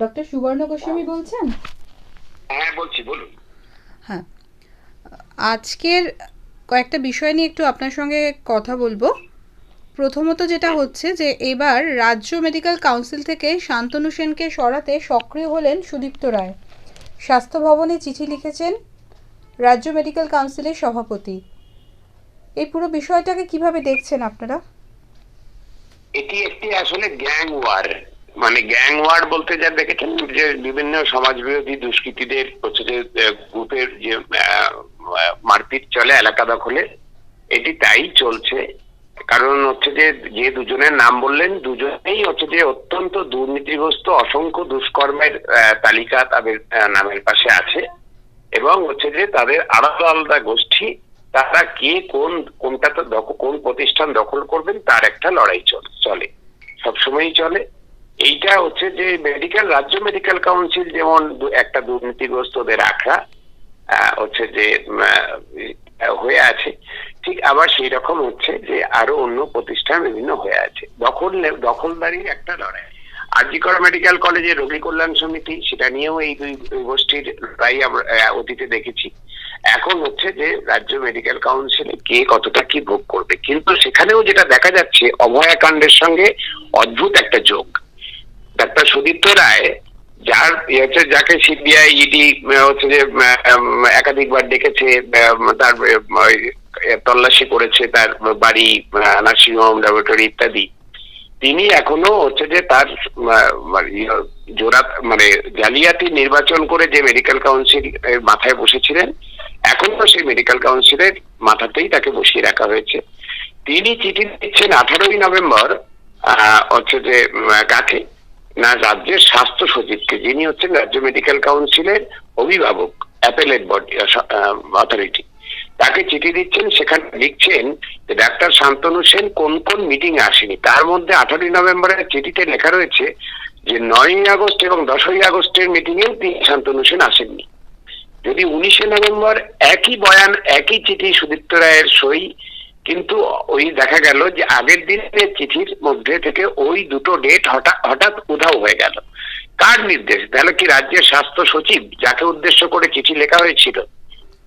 Doctor সুবর্ণ গোস্বামী বলছেন? হ্যাঁ বলছি, বলুন। হ্যাঁ, আজকের কয়েকটা বিষয় নিয়ে একটু আপনার সঙ্গে কথা বলবো। প্রথমত যেটা হচ্ছে যে এবার রাজ্য মেডিকেল কাউন্সিল থেকে শান্তনু সেনকে সরাতে সক্রিয় হলেন সুদীপ্ত রায়। স্বাস্থ্য ভবনে চিঠি লিখেছেন রাজ্য মেডিকেল কাউন্সিলের সভাপতি। এই পুরো বিষয়টাকে কিভাবে দেখছেন আপনারা? এটি একটি আসলে গ্যাং ওয়ার, মানে গ্যাং ওয়ার বলতে যা দেখেছেন যে বিভিন্ন সমাজ বিরোধী দুষ্কৃতীদের হচ্ছে যে গ্রুপের যে মারপিট চলে এলাকা দখলে, এটি তাই চলছে। কারণ হচ্ছে যে যে দুজনের নাম বললেন, দুজনেই হচ্ছে যে অত্যন্ত দুর্নীতিগ্রস্ত, অসংখ্য দুষ্কর্মের তালিকা তাদের নামের পাশে আছে। এবং হচ্ছে যে তাদের আলাদা আলাদা গোষ্ঠী, তারা কে কোন প্রতিষ্ঠান দখল করবেন তার একটা লড়াই চলে, সবসময়ই চলে। এইটা হচ্ছে যে রাজ্য মেডিকেল কাউন্সিল যেমন একটা দুর্নীতিগ্রস্তদের আখড়া হচ্ছে যে হয়ে আছে, ঠিক আবার সেই রকম হচ্ছে যে আরো অন্য প্রতিষ্ঠান বিভিন্ন হয়ে আছে, দখলদারির একটা লড়াই। আরজি কর মেডিকেল কলেজের রোগী কল্যাণ সমিতি, সেটা নিয়েও এই দুই গোষ্ঠীর লড়াই আমরা অতীতে দেখেছি। এখন হচ্ছে যে রাজ্য মেডিকেল কাউন্সিলে কে কতটা কি ভোগ করবে, কিন্তু সেখানেও যেটা দেখা যাচ্ছে অভয়াকাণ্ডের সঙ্গে অদ্ভুত একটা যোগ। ডাক্তার সুদীপ্ত রায়, যাকে সিবিআই ইডি হচ্ছে যে একাধিকবার ডেকেছে, তার তল্লাশি করেছে, তার বাড়ি, নার্সিংহোম, ল্যাবরেটরি ইত্যাদি, তিনি এখনো হচ্ছে যে তার জোড়া মানে জালিয়াতি নির্বাচন করে যে মেডিকেল কাউন্সিল এর মাথায় বসেছিলেন, এখনো সেই মেডিকেল কাউন্সিলের মাথাতেই তাকে বসিয়ে রাখা হয়েছে। তিনি চিঠি দিচ্ছেন 18ই নভেম্বর হচ্ছে যে কাকে না, রাজ্যের স্বাস্থ্য সচিবকে, যিনি হচ্ছেন রাজ্য মেডিকেল কাউন্সিলের অভিভাবক, অ্যাপেলেট বডি অথরিটি। তাকে চিঠি দিচ্ছেন, সেখানে লিখছেন যে ডাক্তার শান্তনু সেন কোন কোন মিটিং এ আসেনি। তার মধ্যে 18ই নভেম্বরের চিঠিতে লেখা রয়েছে যে 9ই আগস্ট এবং 10ই আগস্টের মিটিং এও তিনি শান্তনু সেন আসেননি। যদি 19শে নভেম্বর একই বয়ান, একই চিঠি, সুদীপ্ত রায়ের সই, কিন্তু ওই দেখা গেল যে আগের দিনের চিঠির মধ্যে থেকে ওই দুটো ডেট হঠাৎ হঠাৎ উধাও হয়ে গেল। কার নির্দেশ? তাহলে কি রাজ্যের স্বাস্থ্য সচিব, যাকে উদ্দেশ্য করে চিঠি লেখা হয়েছিল,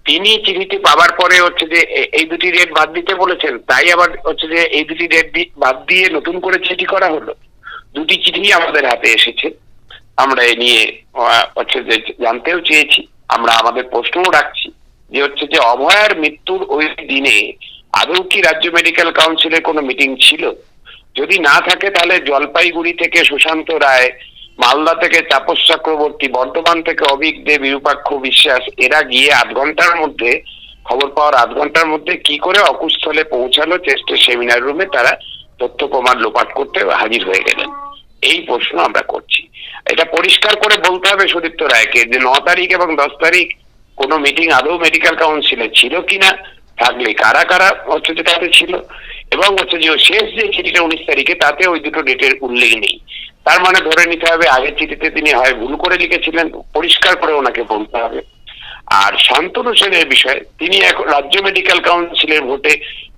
তিনি চিঠিটি পাওয়ার পরে হচ্ছে যে এই দুটি ডেট বাদ দিতে বলেছেন, তাই আবার হচ্ছে যে এই দুটি ডেট বাদ দিয়ে নতুন করে চিঠি করা হলো? দুটি চিঠি আমাদের হাতে এসেছে, আমরা এ নিয়ে হচ্ছে যে জানতেও চেয়েছি, আমরা আমাদের প্রশ্নও রাখছি যে হচ্ছে যে অভয়ার মৃত্যুর ওই দিনে আদৌ কি রাজ্য মেডিকেল কাউন্সিলের কোনো মিটিং ছিল? যদি না থাকে তাহলে জলপাইগুড়ি থেকে সুশান্ত রায়, মালদা থেকে তাপস চক্রবর্তী, বর্ধমান থেকে অভিক দে, বিরূপাক্ষ বিশ্বাস, এরা গিয়ে খবর পাওয়ার 8 ঘন্টার মধ্যে কি করে অকুস্থলে পৌঁছালো চেস্টের সেমিনার রুমে, তারা তথ্য প্রমাণ লোপাট করতে হাজির হয়ে গেলেন? এই প্রশ্ন আমরা করছি। এটা পরিষ্কার করে বলতে হবে সুদীপ্ত রায়কে যে 9 তারিখ এবং 10 তারিখ কোনো মিটিং আদৌ মেডিকেল কাউন্সিলে ছিল কিনা, থাকলে কারা কারা হচ্ছে যে তাতে ছিল, এবং হচ্ছে যে শেষ যে চিঠিটা 19 তারিখে, তাতে ওই দুটো ডেটের উল্লেখ নেই। তার মানে ধরে নিতে হবে আগের চিঠিতে তিনি হয় ভুল করে লিখেছিলেন, পরিষ্কার করে ওনাকে বলতে হবে। আর শান্তনু সেনের বিষয়ে, তিনি এখন রাজ্য মেডিকেল কাউন্সিলের ভোটে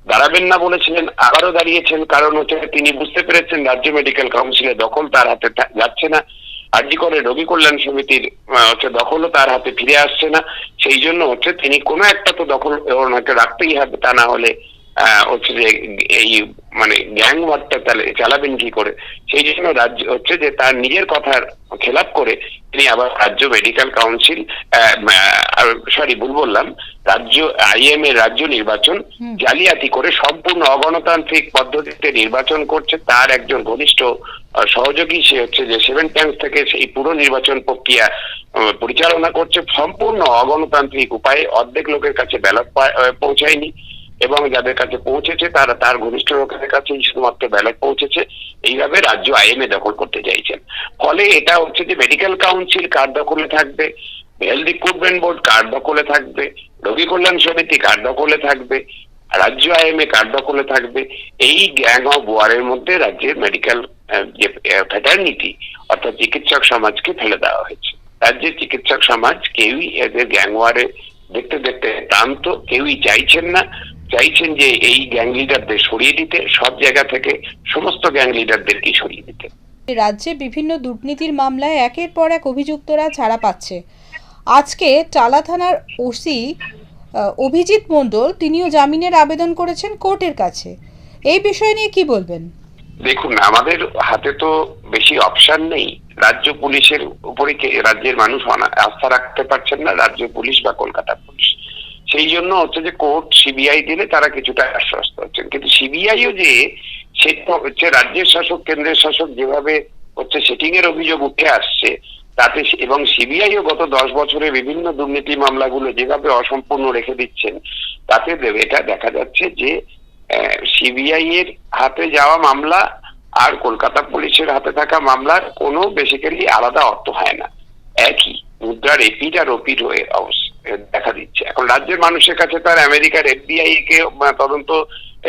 দাঁড়াবেন না বলেছিলেন, আবারও দাঁড়িয়েছেন। কারণ হচ্ছে তিনি বুঝতে পেরেছেন রাজ্য মেডিকেল কাউন্সিলের দখল তার হাতে যাচ্ছে না, আরজি করে রোগী কল্যাণ সমিতির হচ্ছে দখলও তার হাতে ফিরে আসছে না। সেই জন্য হচ্ছে তিনি কোনো একটা তো দখল ওনাকে রাখতেই হবে, তা না হলে হচ্ছে যে এই মানে গ্যাং ওয়ারটা তাহলে চালাবেন কি করে? সেই জন্য রাজ্য হচ্ছে যে তার নিজের কথার খেলাপ করে তিনি আবার রাজ্য মেডিকেল কাউন্সিল, সরি ভুল বললাম, রাজ্য আইএম এর রাজ্য নির্বাচন জালিয়াতি করে সম্পূর্ণ অগণতান্ত্রিক পদ্ধতিতে নির্বাচন করছে। তার একজন ঘনিষ্ঠ সহযোগী, সে হচ্ছে যে সেভেন টাইমস থেকে সেই পুরো নির্বাচন প্রক্রিয়া পরিচালনা করছে সম্পূর্ণ অগণতান্ত্রিক উপায়ে। অর্ধেক লোকের কাছে ব্যালট পৌঁছায়নি, এবং যাদের কাছে পৌঁছেছে তারা তার ঘনিষ্ঠ লোকের কাছেই শুধুমাত্র ব্যালট পৌঁছেছে। এইভাবে রাজ্য আইএমএ দখল করতে চাইছেন। ফলে এটা হচ্ছে যে মেডিকেল কাউন্সিল কার দখলে থাকবে, হেলথ রিক্রুটমেন্ট বোর্ড কার দখলে থাকবে, রোগী কল্যাণ সমিতি কার দখলে থাকবে, রাজ্য আইএমএ কার দখলে থাকবে, এই গ্যাং অফ ওয়ারের মধ্যে রাজ্যের মেডিকেল যে ফ্যাটার্নিটি অর্থাৎ চিকিৎসক সমাজকে ফেলে দেওয়া হয়েছে। রাজ্যের চিকিৎসক সমাজ কেউই এদের গ্যাং ওয়ারে দেখতে দেখতে ক্লান্ত, কেউই চাইছেন না। চাইছেন যে এই গ্যাং লিডারদের সরিয়ে দিতে, সব জায়গা থেকে সমস্ত গ্যাং লিডারদেরকে সরিয়ে দিতে। রাজ্যে বিভিন্ন দুর্নীতির মামলায় একের পর এক অভিযুক্তরা ছাড়া পাচ্ছে। আজকে টালা থানার ওসি অভিজিৎ মণ্ডল তিনিও জামিনের আবেদন করেছেন কোর্টের কাছে। এই বিষয় নিয়ে কি বলবেন? দেখুন, আমাদের হাতে তো বেশি অপশন নেই। রাজ্য পুলিশের উপরে রাজ্যের মানুষ আস্থা রাখতে পারছেন না, রাজ্য পুলিশ বা কলকাতা পুলিশ। সেই জন্য হচ্ছে যে কোর্ট সিবিআই দিলে তারা কিছুটা আশ্বস্ত হচ্ছেন, কিন্তু সিবিআইও যে সেটা হচ্ছে রাজ্যের শাসক কেন্দ্রের শাসক যেভাবে হচ্ছে সেটিং এর অভিযোগ উঠে আসছে তাতে, এবং সিবিআইও গত 10 বছরে বিভিন্ন দুর্নীতি মামলাগুলো যেভাবে অসম্পূর্ণ রেখে দিচ্ছেন, তাতে এটা দেখা যাচ্ছে যে সিবিআই এর হাতে যাওয়া মামলা আর কলকাতা পুলিশের হাতে থাকা মামলার কোনো বেসিক্যালি আলাদা অর্থ হয় না, একই মুদ্রার এপিট আর ওপিট হয়ে দেখা দিচ্ছে। এখন রাজ্যের মানুষের কাছে তার আমেরিকার এফবিআই কে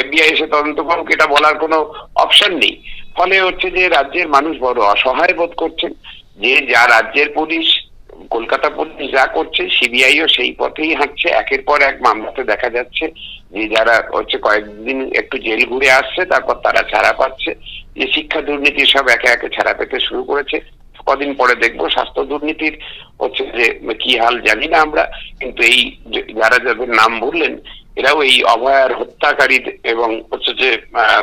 এফবিআই এসে তদন্ত করুক এটা বলার কোনো অপশন নেই। ফলে হচ্ছে যে রাজ্যের মানুষ বড় অসহায় বোধ করছেন যে যা রাজ্যের পুলিশ কলকাতা পুলিশ যা করছে সিবিআইও সেই পথেই হাঁটছে। একের পর এক মামলাতে দেখা যাচ্ছে যে যারা হচ্ছে কয়েকদিন একটু জেল ঘুরে আসছে তারপর তারা ছাড়া পাচ্ছে, যে শিক্ষা দুর্নীতি সব একে একে ছাড়া পেতে শুরু করেছে। কদিন পরে দেখবো স্বাস্থ্য দুর্নীতির হচ্ছে যে কি হাল জানি না আমরা, কিন্তু এই যারা যাদের নাম বললেন এরাও এই অভয়ার হত্যাকারী এবং হচ্ছে যে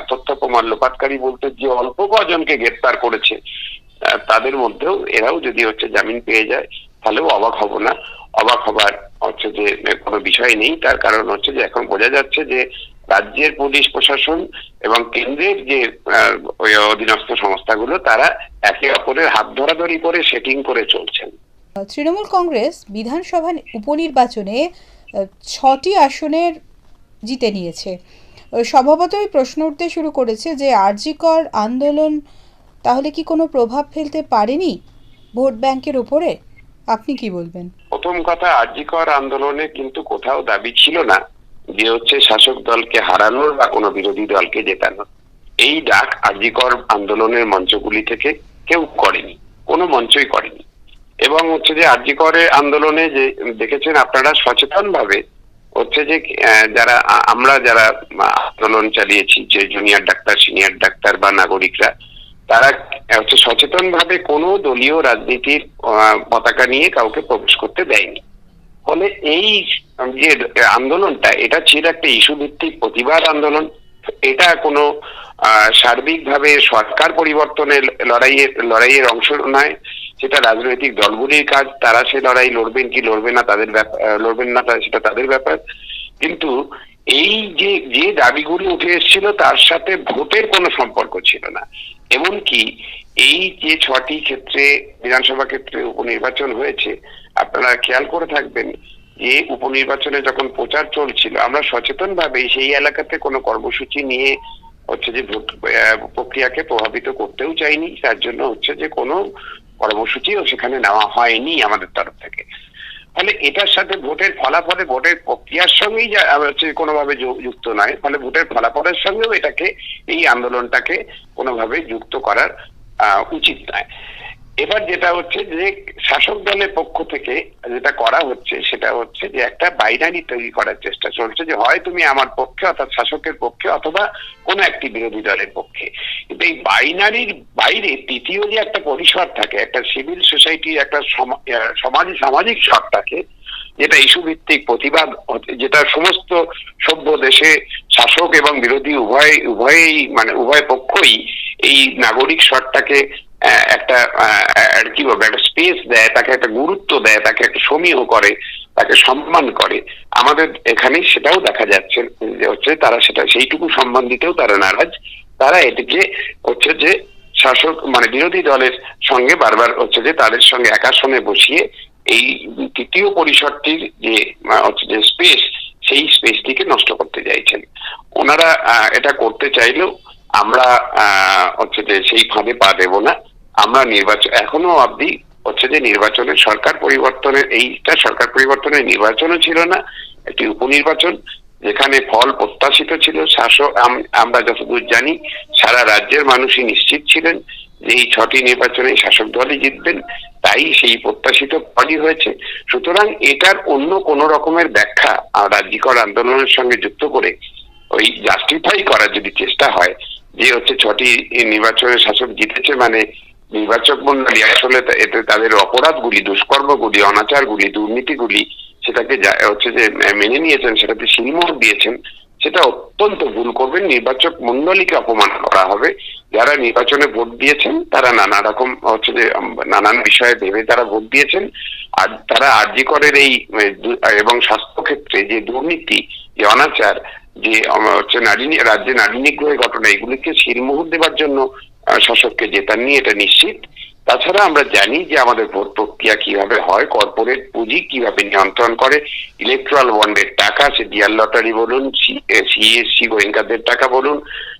তথ্য প্রমাণ লোপাটকারী বলতে যে অল্প কজনকে গ্রেপ্তার করেছে তাদের মধ্যেও এরাও যদি হচ্ছে জামিন পেয়ে যায় তাহলেও অবাক হব না। অবাক হবার হচ্ছে যে কোনো বিষয় নেই, তার কারণ হচ্ছে যে এখন বোঝা যাচ্ছে যে রাজ্যের পুলিশ প্রশাসন এবং কেন্দ্রের যে অধীনস্থ সংস্থাগুলো তারা একে অপরের হাত ধরাধরি করে সেটিং করে চলছেন। তৃণমূল কংগ্রেস বিধানসভা উপনির্বাচনে 6টি আসনের জিতে নিয়েছে। স্বভাবতই প্রশ্ন উঠতে শুরু করেছে যে আরজিকর আন্দোলন তাহলে কি কোনো প্রভাব ফেলতে পারেনি ভোট ব্যাংকের উপরে? আপনি কি বলবেন? প্রথম কথা, আরজিকর আন্দোলনে কিন্তু কোথাও দাবি ছিল না যে হচ্ছে শাসক দলকে হারানোর বা কোনো বিরোধী দলকে জেতানোর। এই ডাক আরজিকর আন্দোলনের মঞ্চগুলি থেকে কেউ করেনি, কোনো মঞ্চই করেনি। এবং হচ্ছে যে আরজিকরের আন্দোলনে যে দেখেছেন আপনারা সচেতন ভাবে হচ্ছে যে আমরা যারা আন্দোলন চালিয়েছি, যে জুনিয়র ডাক্তার সিনিয়র ডাক্তার বা নাগরিকরা, তারা হচ্ছে সচেতন ভাবে কোনো দলীয় রাজনীতির পতাকা নিয়ে কাউকে প্রবেশ করতে দেয়নি। ফলে এই যে আন্দোলনটা এটা ছিল একটা ইস্যু ভিত্তিক প্রতিবাদ আন্দোলন। এটা কোনো সার্বিকভাবে সরকার পরিবর্তনের লড়াইয়ের অংশ নয়, সেটা রাজনৈতিক দলগুলির কাজ, তারা সে লড়াই লড়বেন কি লড়বে না লড়বেন না সেটা তাদের ব্যাপার। কিন্তু এই যে দাবিগুলি উঠে এসেছিল তার সাথে ভোটের কোনো সম্পর্ক ছিল না। এমনকি এই যে 6টি ক্ষেত্রে বিধানসভা ক্ষেত্রে উপনির্বাচন হয়েছে, আপনারা খেয়াল করে থাকবেন যে উপনির্বাচনে যখন প্রচার চলছিল আমরা সচেতন ভাবে সেই এলাকাতে কোনো কর্মসূচি নিয়ে হচ্ছে যে ভোট প্রক্রিয়াকে প্রভাবিত করতেও চাইনি, তার জন্য হচ্ছে যে কোনো কর্মসূচিও সেখানে নেওয়া হয়নি আমাদের তরফ থেকে। ফলে এটার সাথে ভোটের ফলাফলে ভোটের প্রক্রিয়ার সঙ্গেই হচ্ছে কোনোভাবে যুক্ত নয়। ফলে ভোটের ফলাফলের সঙ্গেও এই আন্দোলনটাকে কোনোভাবে যুক্ত করার উচিত নয়। এবার যেটা হচ্ছে যে শাসক দলের পক্ষ থেকে যেটা করা হচ্ছে সেটা হচ্ছে যে একটা বাইনারি তৈরি করার চেষ্টা চলছে, যে হয় তুমি আমার পক্ষে অর্থাৎ শাসকের পক্ষে অথবা কোনো একটি বিরোধী দলের পক্ষে। কিন্তু এই বাইনারির বাইরে তৃতীয় যে একটা পরিসর থাকে, একটা সিভিল সোসাইটির একটা সামাজিক স্তর থাকে, যেটা ইস্যু ভিত্তিক প্রতিবাদ, যেটা সমস্ত সভ্য দেশে শাসক এবং বিরোধী উভয়ই মানে উভয় পক্ষই এই নাগরিক স্তরটাকে একটা কি বলবো একটা স্পেস দেয়, তাকে একটা গুরুত্ব দেয়, তাকে একটা সমীহ করে, তাকে সম্মান করে। আমাদের এখানে সেটাও দেখা যাচ্ছে যে হচ্ছে তারা সেটা সেইটুকু সম্মান দিতেও তারা নারাজ। তারা এটিকে হচ্ছে যে শাসক মানে বিরোধী দলের সঙ্গে বারবার হচ্ছে যে তাদের সঙ্গে এক আসনে বসিয়ে এই তৃতীয় পরিসরটির যে হচ্ছে যে স্পেস, সেই স্পেসটিকে নষ্ট করতে চাইছেন ওনারা। এটা করতে চাইলেও আমরা হচ্ছে যে সেই ফাঁদে পা দেব না। আমরা নির্বাচন এখনো অবধি হচ্ছে যে নির্বাচনের সরকার পরিবর্তনের নির্বাচনও ছিল না, একটি উপনির্বাচন যেখানে ফল প্রত্যাশিত ছিল। আমরা যতদূর জানি সারা রাজ্যের মানুষই নিশ্চিত ছিলেন যে এই 6টি নির্বাচনে শাসক দলই জিতবেন, তাই সেই প্রত্যাশিত ফলই হয়েছে। সুতরাং এটার অন্য কোন রকমের ব্যাখ্যা রাজ্যিকর আন্দোলনের সঙ্গে যুক্ত করে ওই জাস্টিফাই করার যদি চেষ্টা হয় যে হচ্ছে 6টি নির্বাচনে শাসক জিতেছে মানে নির্বাচক মন্ডলী আসলে এতে তাদের অপরাধগুলি, দুষ্কর্মগুলি, অনাচারগুলি, দুর্নীতিগুলি সেটাকে হচ্ছে যে মেনে নিয়েছেন, সেটাতে শিলমোহর দিয়েছেন, সেটা অত্যন্ত ভুল করবেন। নির্বাচক মন্ডলীকে অপমান করা হবে। যারা নির্বাচনে ভোট দিয়েছেন তারা নানা রকম হচ্ছে যে নানান বিষয়ে ভেবে তারা ভোট দিয়েছেন। আর তারা আরজি করের এই এবং স্বাস্থ্য ক্ষেত্রে যে দুর্নীতি, যে অনাচার, যে হচ্ছে রাজ্যে নারী নিগ্রহের ঘটনা, এগুলিকে শিলমোহর দেওয়ার জন্য শাসককে জেতাননি, এটা নিশ্চিত। তাছাড়া আমরা জানি যে আমাদের ভোট প্রক্রিয়া কিভাবে হয়, কর্পোরেট পুঁজি কিভাবে নিয়ন্ত্রণ করে, ইলেকট্রাল বন্ডের টাকা, সে ডিয়ার লটারি বলুন, সিএসসি গোয়েঙ্কাদের টাকা বলুন,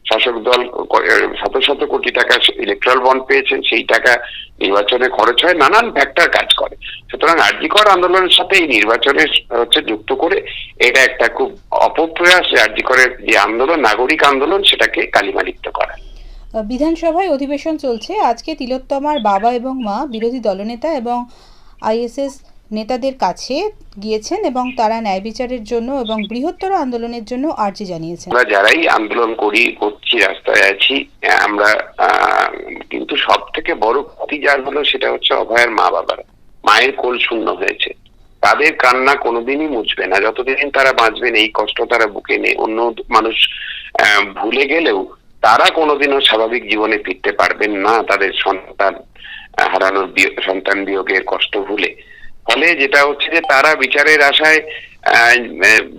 শাসক দল শত শত কোটি টাকা ইলেকট্রাল বন্ড পেয়েছেন, সেই টাকা নির্বাচনে খরচ হয়, নানান ফ্যাক্টর কাজ করে। সুতরাং আরজি কর আন্দোলনের সাথে এই নির্বাচনের হচ্ছে যুক্ত করে এটা একটা খুব অপপ্রয়াস, আরজি করের যে আন্দোলন, নাগরিক আন্দোলন, সেটাকে কালিমালিপ্ত করা। বিধানসভায় অধিবেশন চলছে। আজকে তিলোত্তমার বাবা এবং মা বিরোধী দলনেতা এবং আইএসএস নেতাদের কাছে গিয়েছেন এবং তারা ন্যায় বিচারের জন্য এবং বৃহত্তর আন্দোলনের জন্য আর্জি জানিয়েছেন। আমরা যারাই আন্দোলন করছি, রাস্তায় আছি, আমরা কিন্তু সব থেকে বড় ক্ষতি যার হলো সেটা হচ্ছে অভয়ার মা বাবারা। মায়ের কোল শূন্য হয়েছে, তাদের কান্না কোনোদিনই মুছবে না যতদিন তারা বাঁচবেন। এই কষ্ট তারা বুকে নেই। অন্য মানুষ ভুলে গেলেও তারা কোনোদিনও স্বাভাবিক জীবনে ফিরতে পারবেন না তাদের সন্তান হারানোর, সন্তান বিয়োগের কষ্ট ভুলে। ফলে যেটা হচ্ছে যে তারা বিচারের আশায়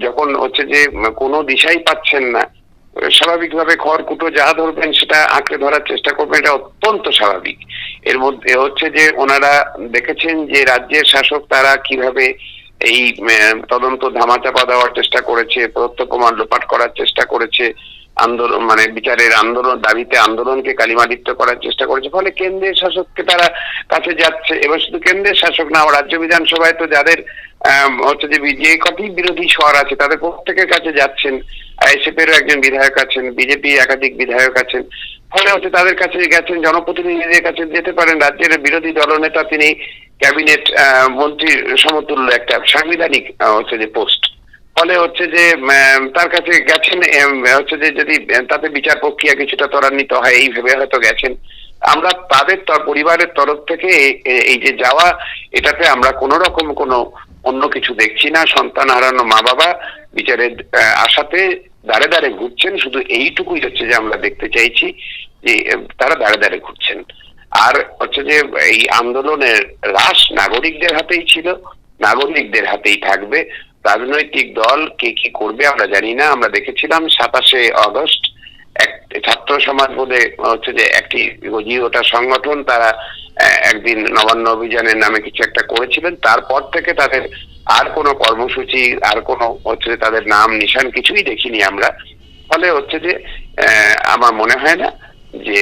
যখন হচ্ছে যে কোনো দিশাই পাচ্ছেন না, স্বাভাবিকভাবে খড়কুটো যা ধরবেন সেটা আঁকড়ে ধরার চেষ্টা করবেন, এটা অত্যন্ত স্বাভাবিক। এর মধ্যে হচ্ছে যে ওনারা দেখেছেন যে রাজ্যের শাসক তারা কিভাবে এই তদন্ত ধামাচাপা দেওয়ার চেষ্টা করেছে, তথ্য প্রমাণ লোপাট করার চেষ্টা করেছে, আন্দোলন মানে বিচারের আন্দোলন দাবিতে আন্দোলনকে কালিমালিপ্ত করার চেষ্টা করেছে। ফলে কেন্দ্রের শাসককে তারা কাছে যাচ্ছে। এবার শুধু কেন্দ্রের শাসক না, রাজ্য বিধানসভায় তো যাদের হচ্ছে যে কটি বিরোধী স্বর আছে তাদের প্রত্যেকের কাছে যাচ্ছেন। আইএসএফ এরও একজন বিধায়ক আছেন, বিজেপি একাধিক বিধায়ক আছেন। ফলে হচ্ছে তাদের কাছে গেছেন, জনপ্রতিনিধিদের কাছে যেতে পারেন। রাজ্যের বিরোধী দলনেতা, তিনি ক্যাবিনেট মন্ত্রীর সমতুল্য একটা সাংবিধানিক হচ্ছে যে পোস্ট। ফলে হচ্ছে যে তার কাছে গেছেন, হচ্ছে যে যদি তাতে বিচার প্রক্রিয়া কিছুটা ত্বরান্বিত হয় এই ভেবে হয়তো গেছেন। আমরা তাদের পরিবারের তরফ থেকে এই যে যাওয়া, এটাতে আমরা কোন রকম কোনো অন্য কিছু দেখছি না। সন্তান হারানো মা বাবা বিচারের আশাতে দাঁড়ে দাঁড়ে ঘুরছেন, শুধু এইটুকুই হচ্ছে যে আমরা দেখতে চাইছি যে তারা দাঁড়ে দাঁড়ে ঘুরছেন। আর হচ্ছে যে এই আন্দোলনের রাশ নাগরিকদের হাতেই ছিল, নাগরিকদের হাতেই থাকবে। রাজনৈতিক দল কে কি করবে আমরা জানি না। আমরা দেখেছিলাম 27শে আগস্ট এক ছাত্র সমাজ বলে হচ্ছে যে একটি ওটা সংগঠন, তারা একদিন নবান্ন অভিযানের নামে কিছু একটা করেছিলেন। তারপর থেকে তাদের আর কোনো কর্মসূচি, আর কোনো হচ্ছে তাদের নাম নিশান কিছুই দেখিনি আমরা। ফলে হচ্ছে যে আমার মনে হয় না যে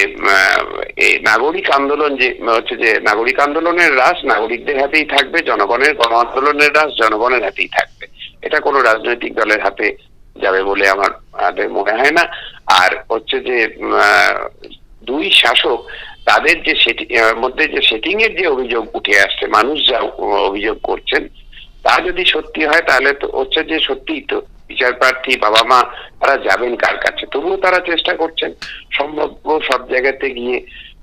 এই নাগরিক আন্দোলন যে হচ্ছে যে নাগরিক আন্দোলনের রাশ নাগরিকদের হাতেই থাকবে, জনগণের গণ আন্দোলনের রাশ জনগণের হাতেই থাকবে। এটা কোনো রাজনৈতিক দলের হাতে যাবে বলে আমাদের মনে হয় না। আর হচ্ছে যে দুই শাসক তাদের যে মধ্যে যে সেটিং এর যে অভিযোগ উঠে আসছে, মানুষ যা অভিযোগ করছেন, তা যদি সত্যি হয় তাহলে তো হচ্ছে যে সত্যিই তো বিচার প্রার্থী বাবা মা তারা যাবেন কার কাছে? তবুও তারা চেষ্টা করছেন সম্ভব সব জায়গাতে গিয়ে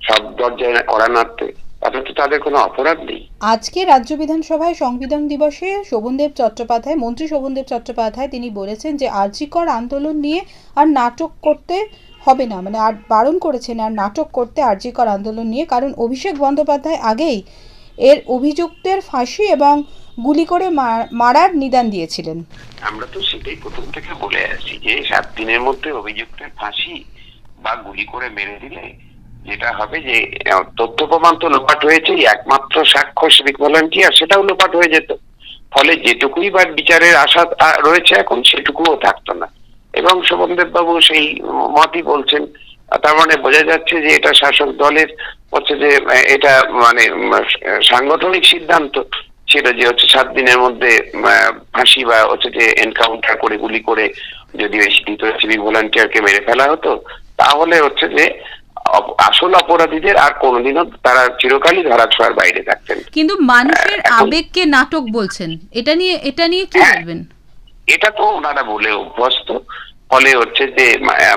সব দরজায় কড়া নাড়তে। তাদের তো তাদের কোনো অপরাধ নেই। আজকে রাজ্য বিধানসভায় সংবিধান দিবসে শোভনদেব চট্টোপাধ্যায়, মন্ত্রী শোভনদেব চট্টোপাধ্যায় তিনি বলেছেন যে আরজি কর আন্দোলন নিয়ে আর নাটক করতে হবে না, মানে আর বারণ করেছেন আর নাটক করতে আরজি কর আন্দোলন নিয়ে, কারণ অভিষেক বন্দ্যোপাধ্যায় আগেই এর অভিযুক্তের ফাঁসি এবং গুলি করে মারার নিদান দিয়েছিলেন। আমরা তো সেটাই প্রথম থেকে বলে আসছি যে 7 দিনের মধ্যে অভিযুক্তের ফাঁসি বা গুলি করে মেরে দিলে যেটা হবে যে তথ্য প্রমাণ তো লোপাট হয়েছে, একমাত্র সাক্ষ্য সিভিক ভলান্টিয়ার সেটাও লোপাট হয়ে যেত। ফলে যেটুকুই বা বিচারের আশা রয়েছে এখন সেটুকুও থাকতো না। এবং শোভনদেব বাবু সেই মতই বলছেন। তার মানে বোঝা যাচ্ছে যে এটা শাসক দলের হচ্ছে যে এটা মানে সাংগঠনিক সিদ্ধান্ত ছিল যে হচ্ছে 7 দিনের মধ্যে ফাঁসি বা হচ্ছে যে এনকাউন্টার করে গুলি করে যদি ওই সিভিক ভলান্টিয়ারকে মেরে ফেলা হতো, তাহলে হচ্ছে যে আসল অপরাধীদের আর কোনোদিনও তারা চিরকালই ধরাছোঁয়ার বাইরে থাকতেন। কিন্তু মানুষের আবেগকে নাটক বলছেন, এটা নিয়ে কি বলবেন? এটা তো ওনারা বলে অভ্যস্ত। ফলে হচ্ছে যে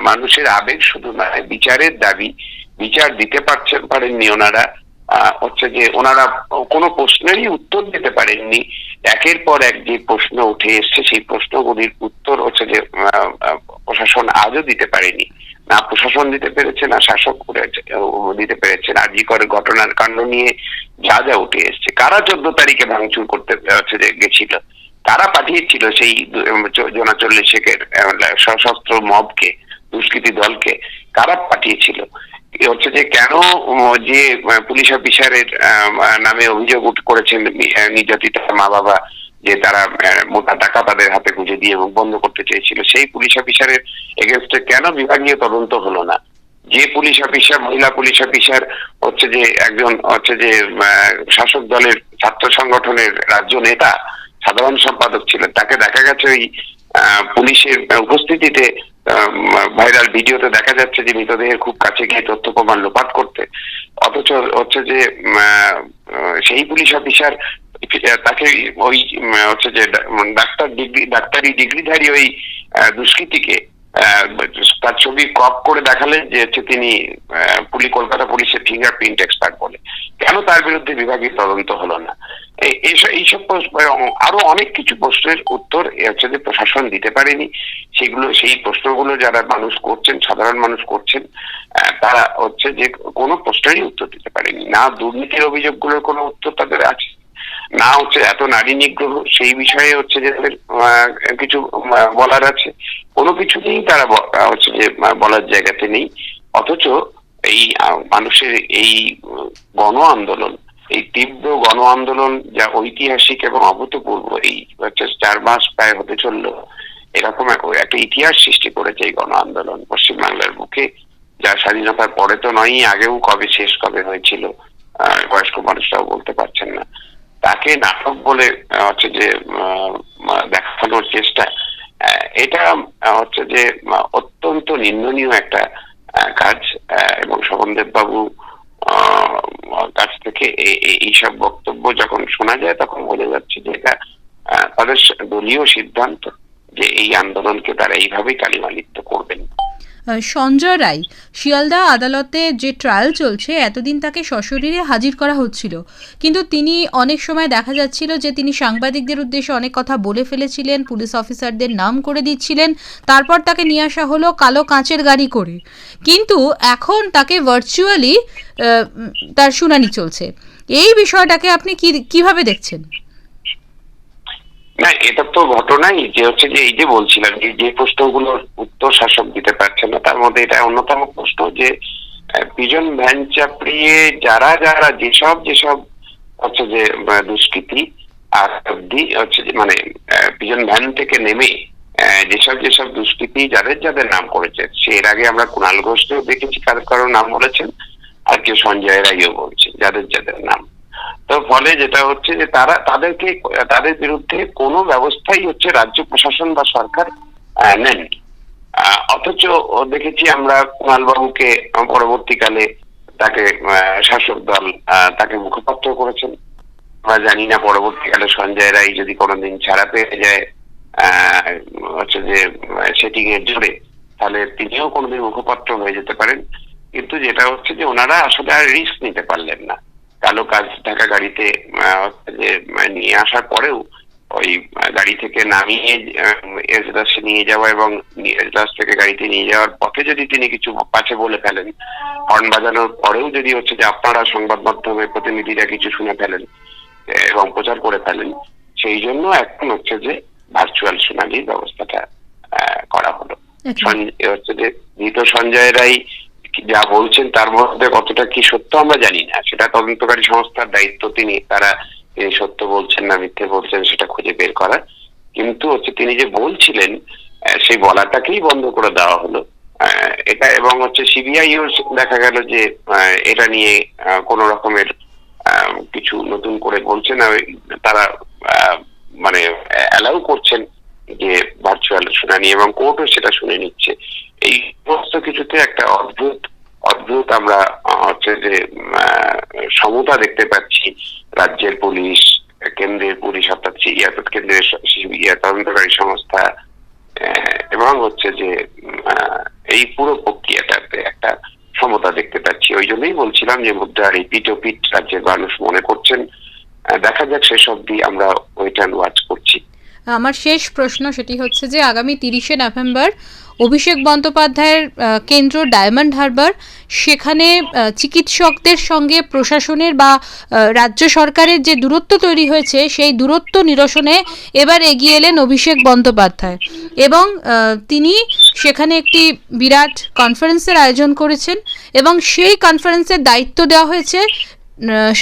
মানুষের আবেগ শুধু নয়, বিচারের দাবি, বিচার দিতে পারেননি ওনারা, হচ্ছে যে ওনারা কোনো প্রশ্নেরই উত্তর দিতে পারেননি। একের পর এক যে প্রশ্ন উঠে এসছে সেই প্রশ্নগুলির উত্তর হচ্ছে যে প্রশাসন আজও দিতে পারেনি। না প্রশাসন দিতে পেরেছে, না শাসক দিতে পেরেছে। জি করে ঘটনার কাণ্ড নিয়ে যা যা উঠে এসছে, কারা 14 তারিখে ভাঙচুর করতে হচ্ছে যে গেছিল, কারা পাঠিয়েছিল সেই 40 সশস্ত্র মবকে, দুষ্কৃতী দলকে, কারা পাঠিয়েছিল, হচ্ছে যে কেন যে পুলিশ অফিসারের নামে অভিযোগ করেছেন নির্যাতিত মা বাবা, যে তারা মোটা টাকা তাদের হাতে গুঁজে দিয়ে এবং বন্ধ করতে চেয়েছিল, সেই পুলিশ অফিসারের এগেনস্টে কেন বিভাগীয় তদন্ত হলো না? যে পুলিশ অফিসার, মহিলা পুলিশ অফিসার হচ্ছে যে একজন হচ্ছে যে শাসক দলের ছাত্র সংগঠনের রাজ্য নেতা, সাধারণ সম্পাদক ছিলেন, তাকে দেখা গেছে ওই পুলিশের উপস্থিতিতে ভাইরাল ভিডিওতে দেখা যাচ্ছে যে মৃতদেহের খুব কাছে গিয়ে তথ্য প্রমাণ লোপাট করতে। অথচ হচ্ছে যে সেই পুলিশ অফিসার তাকে ওই হচ্ছে যে ডাক্তারি ডিগ্রিধারী ওই দুষ্কৃতীকে তার ছবি ক্রপ করে দেখালেন যে হচ্ছে তিনি কলকাতা পুলিশের ফিঙ্গারপ্রিন্ট এক্সপার্ট বলে। কেন তার বিরুদ্ধে বিভাগীয় তদন্ত হলো না? এইসব আরো অনেক কিছু প্রশ্নের উত্তর হচ্ছে যে প্রশাসন দিতে পারেনি। সেই প্রশ্নগুলো যারা মানুষ করছেন, সাধারণ মানুষ করছেন, তারা হচ্ছে যে কোনো প্রশ্নেরই উত্তর দিতে পারেনি। না দুর্নীতির অভিযোগগুলোর কোনো উত্তর তাদের আছে, না হচ্ছে এত নারী নিগ্রহ সেই বিষয়ে হচ্ছে যে কিছু বলার আছে, কোনো কিছু নেই। তারা হচ্ছে যে বলার জায়গাতে নেই। অথচ এই মানুষের এই গণ আন্দোলন, এই তীব্র গণ আন্দোলন যা ঐতিহাসিক এবং অভূতপূর্ব, এই হচ্ছে 4 মাস প্রায় হতে চললো, এরকম একটা ইতিহাস সৃষ্টি করেছে এই গণ আন্দোলন পশ্চিমবাংলার বুকে, যা স্বাধীনতার পরে তো নয়, আগেও কবে শেষ কবে হয়েছিল বয়স্ক মানুষরাও বলতে পারছেন না। তাকে নাটক বলে হচ্ছে যে দেখানোর চেষ্টা, এটা হচ্ছে যে অত্যন্ত নিন্দনীয় একটা কাজ। এবং স্বপনদেব বাবু কাছ থেকে এইসব বক্তব্য যখন শোনা যায় তখন বোঝা যাচ্ছে যে এটা তাদের দলীয় সিদ্ধান্ত যে এই আন্দোলনকে তারা এইভাবেই কালিমালিপ্ত করবেন। সঞ্জয় রায়, শিয়ালদা আদালতে যে ট্রায়াল চলছে, এতদিন তাকে সশরীরে হাজির করা হচ্ছিল, কিন্তু তিনি অনেক সময় দেখা যাচ্ছিল যে তিনি সাংবাদিকদের উদ্দেশ্যে অনেক কথা বলে ফেলেছিলেন, পুলিশ অফিসারদের নাম করে দিচ্ছিলেন, তারপর তাকে নিয়ে আসা হলো কালো কাঁচের গাড়ি করে। কিন্তু এখন তাকে ভার্চুয়ালি তার শুনানি চলছে। এই বিষয়টাকে আপনি কিভাবে দেখছেন? না, এটা তো ঘটনাই যে হচ্ছে যে এই যে বলছিলাম যে প্রশ্নগুলোর উত্তর শাসক দিতে পারছে না, তার মধ্যে এটা অন্যতম প্রশ্ন যে পিজন ভ্যান চাপড়িয়ে যারা যারা যেসব হচ্ছে যে দুষ্কৃতী আর অব্দি হচ্ছে যে মানে পিজন ভ্যান থেকে নেমে যেসব দুষ্কৃতী যাদের নাম করেছে, সে এর আগে আমরা কুণাল ঘোষকেও দেখেছি কারো নাম বলেছেন, আর কেউ সঞ্জয় রায়ও বলছে যাদের নাম। তো ফলে যেটা হচ্ছে যে তাদের বিরুদ্ধে কোনো ব্যবস্থাই হচ্ছে রাজ্য প্রশাসন বা সরকার নেননি। অথচ দেখেছি আমরা কুণাল বাবুকে পরবর্তীকালে তাকে শাসক দল তাকে মুখপাত্র করেছেন। আমরা জানি না পরবর্তীকালে সঞ্জয় রায় যদি কোনোদিন ছাড়া পেয়ে যায় হচ্ছে যে সেটিং এর জোরে, তাহলে তিনিও কোনোদিন মুখপাত্র হয়ে যেতে পারেন। কিন্তু যেটা হচ্ছে যে ওনারা আসলে আর রিস্ক নিতে পারলেন না। কালো কাজ ঢাকা গাড়িতে নিয়ে আসার পরেও ওই গাড়ি থেকে নামিয়ে এজলাসে নিয়ে যাওয়া এবং এজলাস থেকে গাড়িতে নিয়ে যাওয়ার পথে যদি তিনি কিছু পাশে বলে ফেলেন, হর্ন বাজানোর পরেও যদি হচ্ছে যে আপনারা সংবাদ মাধ্যমের প্রতিনিধিরা কিছু শুনে ফেলেন এবং প্রচার করে ফেলেন, সেই জন্য এখন হচ্ছে যে ভার্চুয়াল শুনানির ব্যবস্থাটা করা হলো। হচ্ছে যে মৃত সঞ্জয় রায় যা বলছেন তার মধ্যে কতটা কি সত্য আমরা জানি না, সেটা তদন্তকারী সংস্থার দায়িত্ব। তারা সত্য বলছেন না মিথ্যে বলছেন সেটা খুঁজে বের করা। কিন্তু হচ্ছে তিনি যে বলছিলেন সেই বলাটাকেই বন্ধ করে দেওয়া হলো এটা। এবং হচ্ছে সিবিআইও দেখা গেল যে এটা নিয়ে কোন রকমের কিছু নতুন করে বলছে না, তারা মানে অ্যালাউ করছেন যে ভার্চুয়াল শুনানি, এবং কোর্টও সেটা শুনে নিচ্ছে। এই সমস্ত কিছুতে একটা অদ্ভুত আমরা হচ্ছে যে সমতা দেখতে পাচ্ছি রাজ্যের পুলিশ, কেন্দ্রের পুলিশ অর্থাৎ কেন্দ্রের তদন্তকারী সংস্থা, এবং হচ্ছে যে এই পুরো প্রক্রিয়াটাতে একটা অক্ষমতা দেখতে পাচ্ছি। ওই জন্যই বলছিলাম যে মুদ্রার এই পিঠ রাজ্যের মানুষ মনে করছেন। দেখা যাক শেষ অবধি, আমরা ওয়েট অ্যান্ড ওয়াচ করছি। আমার শেষ প্রশ্ন সেটি হচ্ছে যে আগামী 30শে নভেম্বর অভিষেক বন্দ্যোপাধ্যায়ের কেন্দ্র ডায়মন্ড হারবার, সেখানে চিকিৎসকদের সঙ্গে প্রশাসনের বা রাজ্য সরকারের যে দূরত্ব তৈরি হয়েছে সেই দূরত্ব নিরসনে এবার এগিয়ে এলেন অভিষেক বন্দ্যোপাধ্যায় এবং তিনি সেখানে একটি বিরাট কনফারেন্সের আয়োজন করেছেন এবং সেই কনফারেন্সের দায়িত্ব দেওয়া হয়েছে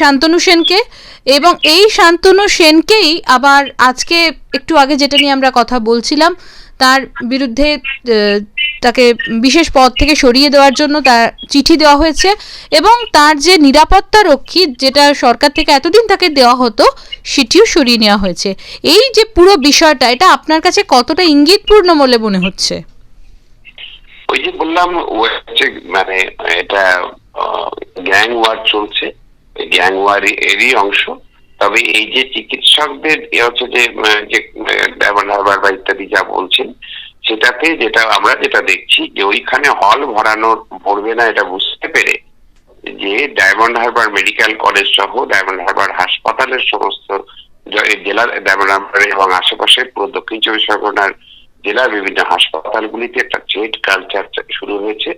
শান্তনু সেনকে। এবং এই শান্তনু সেনকেই আবার আজকে একটু আগে যেটা নিয়ে আমরা কথা বলছিলাম, তার বিরুদ্ধে তাকে বিশেষ পদ থেকে সরিয়ে দেওয়ার জন্য তার চিঠি দেওয়া হয়েছে এবং তার যে নিরাপত্তা রক্ষী যেটা সরকার থেকে এতদিন তাকে দেওয়া হতো সেটিও সরিয়ে নেওয়া হয়েছে। এই যে পুরো বিষয়টা, এটা আপনার কাছে কতটা ইঙ্গিতপূর্ণ বলে মনে হচ্ছে? ওই যে বললাম, মানে এটা গ্যাং ওয়ার চলছে, গ্যাং ওয়ার এরই অংশ। তবে এই যে চিকিৎসকদের হচ্ছে যে ডায়মন্ড হারবার বা ইত্যাদি যা বলছেন, সেটাতে আমরা যেটা দেখছি যে ওইখানে হল ভরবে না এটা বুঝতে পেরে যে ডায়মন্ড হারবার মেডিকেল কলেজ সহ ডায়মন্ড হারবার হাসপাতালের সমস্ত জেলার ডায়মন্ড হারবার এবং আশেপাশে পুরো দক্ষিণ চব্বিশ পরগনার জেলার বিভিন্ন হাসপাতালগুলিতে একটা থ্রেট কালচার শুরু হয়েছে।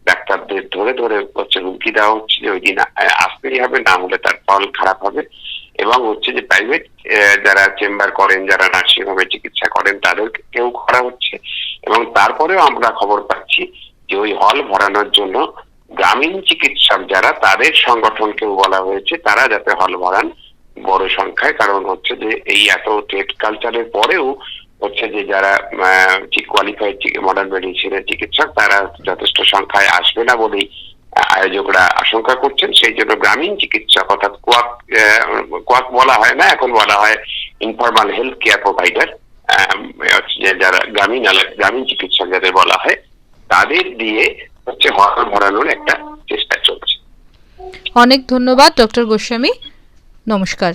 ডাক্তারদের ধরে ধরে হুমকি দেওয়া হচ্ছে যে ওই দিন আসতেই হবে, না হলে তার ফল খারাপ হবে। এবং হচ্ছে যে প্রাইভেট যারা চেম্বার করেন, যারা নার্সিং হোমে চিকিৎসা করেন, তাদেরকেও করা হচ্ছে। এবং তারপরেও আমরা খবর পাচ্ছি যে ওই হল ভরানোর জন্য গ্রামীণ চিকিৎসক যারা, তাদের সংগঠনকেও বলা হয়েছে তারা যাতে হল ভরান বড় সংখ্যায়। কারণ হচ্ছে যে এই এত ট্রেড কালচারের পরেও হচ্ছে যে যারা কোয়ালিফাইড মডার্ন মেডিসিনের চিকিৎসক তারা যথেষ্ট সংখ্যায় আসবে না বলেই আয়োজকরা আশঙ্কা করছেন। সেই জন্য গ্রামীণ চিকিৎসক, অর্থাৎ কোয়াক বলা হয় না, এখন বলা হয় ইনফরমাল হেলথ কেয়ার প্রোভাইডার, যারা গ্রামীণ চিকিৎসক যাদের বলা হয়, তাদের দিয়ে হচ্ছে হল ভরানোর একটা চেষ্টা চলছে। অনেক ধন্যবাদ ডক্টর গোস্বামী, নমস্কার।